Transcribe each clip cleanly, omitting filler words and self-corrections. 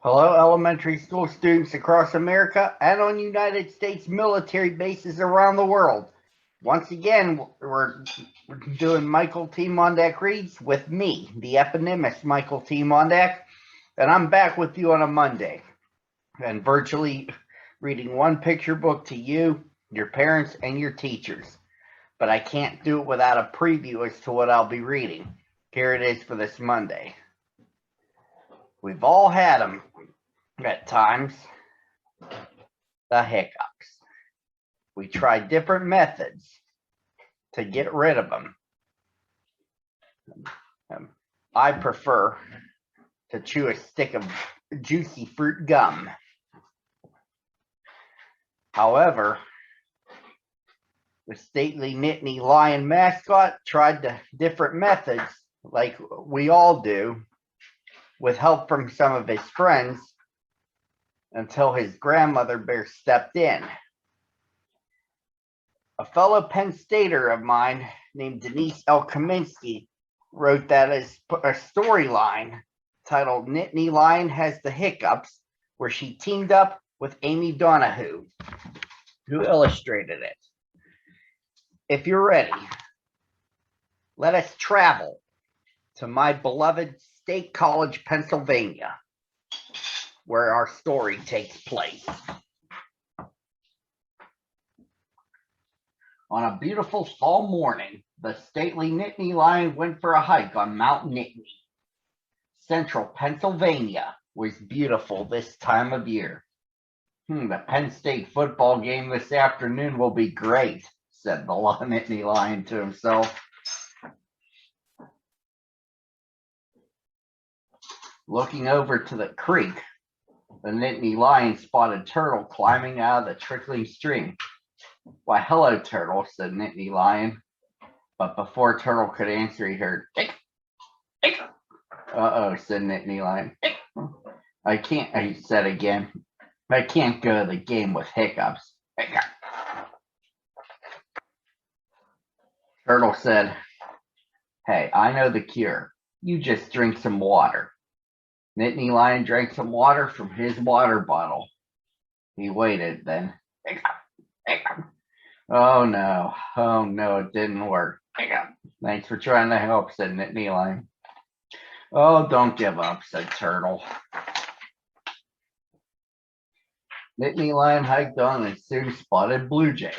Hello, elementary school students across America and on United States military bases around the world. Once again, we're doing Michael T. Mondak reads with me, the eponymous Michael T. Mondak, and I'm back with you on a Monday and virtually reading one picture book to you, your parents, and your teachers. But I can't do it without a preview as to what I'll be reading. Here it is for this Monday. We've all had them at times, the hiccups. We try different methods to get rid of them. I prefer to chew a stick of juicy fruit gum. However, the stately Nittany lion mascot tried the different methods, like we all do, with help from some of his friends, until his grandmother bear stepped in. A fellow Penn Stater of mine named Denise L. Kaminsky wrote that as a storyline titled Nittany Lion Has the Hiccups, where she teamed up with Amy Donahue, who illustrated it. If you're ready, let us travel to my beloved State College, Pennsylvania, where our story takes place. On a beautiful fall morning, the stately Nittany lion went for a hike on Mount Nittany. Central Pennsylvania was beautiful this time of year. The Penn State football game this afternoon will be great, said the Nittany lion to himself. Looking over to the creek, the Nittany lion spotted Turtle climbing out of the trickling stream. Why, hello, Turtle, said Nittany lion. But before Turtle could answer, he heard, "Ick, ick." Uh-oh, said Nittany lion. "Ick. I can't," he said again. "I can't go to the game with hiccups." Hiccup. Turtle said, "Hey, I know the cure. You just drink some water." Nittany lion drank some water from his water bottle. He waited, then, hiccup, hiccup. Oh no, it didn't work. Hiccup. Thanks for trying to help, said Nittany lion. Oh, don't give up, said Turtle. Nittany lion hiked on and soon spotted Blue Jay,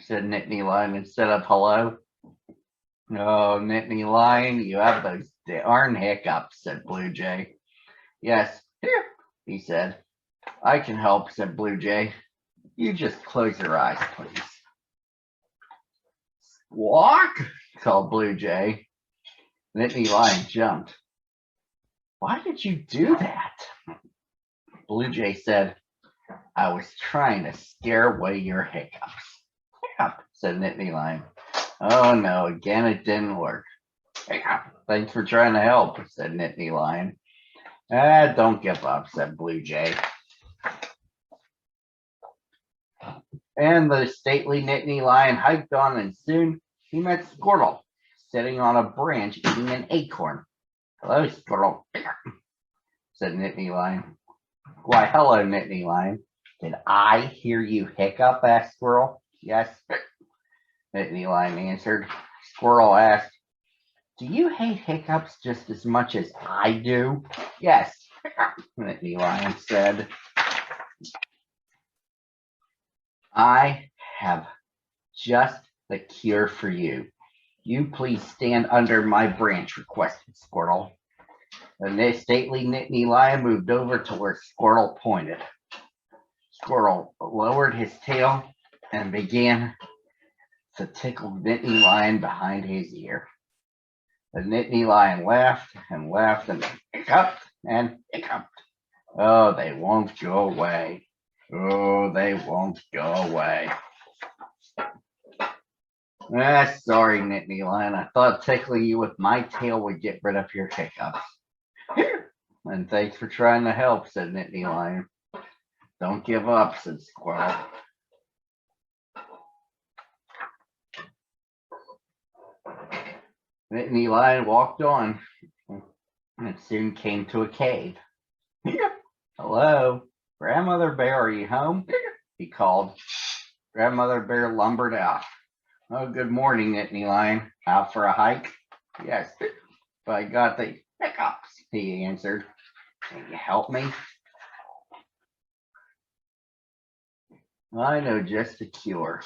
said Nittany lion instead of hello. Oh, Nittany lion, you have those darn hiccups, said Blue Jay. Yes, here, he said. I can help, said Blue Jay. You just close your eyes, please. Squawk, called Blue Jay. Nittany lion jumped. Why did you do that? Blue Jay said, I was trying to scare away your hiccups. Hiccup, said Nittany lion. Oh no, again it didn't work. Hiccup. Thanks for trying to help, said Nittany lion. Don't give up, said Blue Jay. And the stately Nittany lion hiked on, and soon he met Squirtle, sitting on a branch eating an acorn. Hello, Squirtle, said Nittany lion. Why, hello, Nittany lion. Did I hear you hiccup? Asked Squirrel. Yes, Nittany lion answered. Squirrel asked, do you hate hiccups just as much as I do? Yes, Nittany lion said. I have just the cure for you. You please stand under my branch, requested Squirtle. The stately Nittany lion moved over to where Squirtle pointed. Squirtle lowered his tail and began to tickle Nittany lion behind his ear. The Nittany lion laughed and laughed and hiccuped and hiccuped. Oh, they won't go away. Oh, they won't go away. Sorry, Nittany lion. I thought tickling you with my tail would get rid of your hiccups. Here, and thanks for trying to help, said Nittany lion. Don't give up, said Squirrel. Nittany lion walked on and soon came to a cave. Hello, Grandmother Bear, are you home? He called. Grandmother Bear lumbered out. Oh, good morning, Nittany Lion. Out for a hike? Yes, but I got the hiccups, he answered. Can you help me? I know just the cure.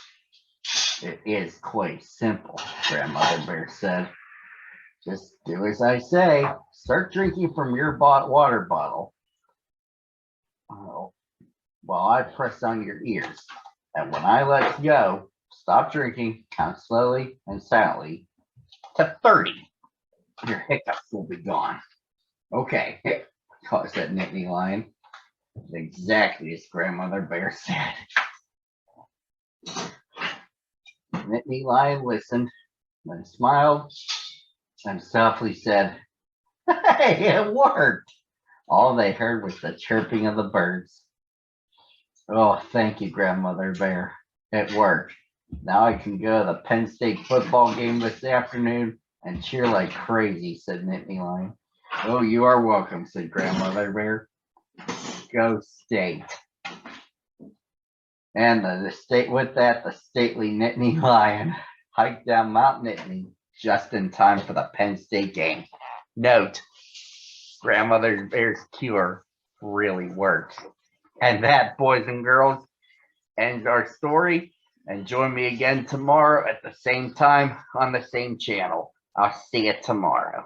It is quite simple, Grandmother Bear said. Just do as I say. Start drinking from your water bottle. Oh, while I press on your ears. And when I let go, stop drinking, count slowly and silently to 30. Your hiccups will be gone. Okay, said Nittany Lion. Exactly as Grandmother Bear said. Nittany Lion listened, then smiled, and softly said, Hey, it worked. All they heard was the chirping of the birds. Oh, thank you, Grandmother Bear. It worked. Now I can go to the Penn State football game this afternoon and cheer like crazy, said Nittany Lion. Oh, you are welcome, said Grandmother Bear. Go State. And the stately Nittany Lion hiked down Mount Nittany just in time for the Penn State game. Note, Grandmother Bear's cure really worked. And that, boys and girls, ends our story. And join me again tomorrow at the same time on the same channel. I'll see you tomorrow.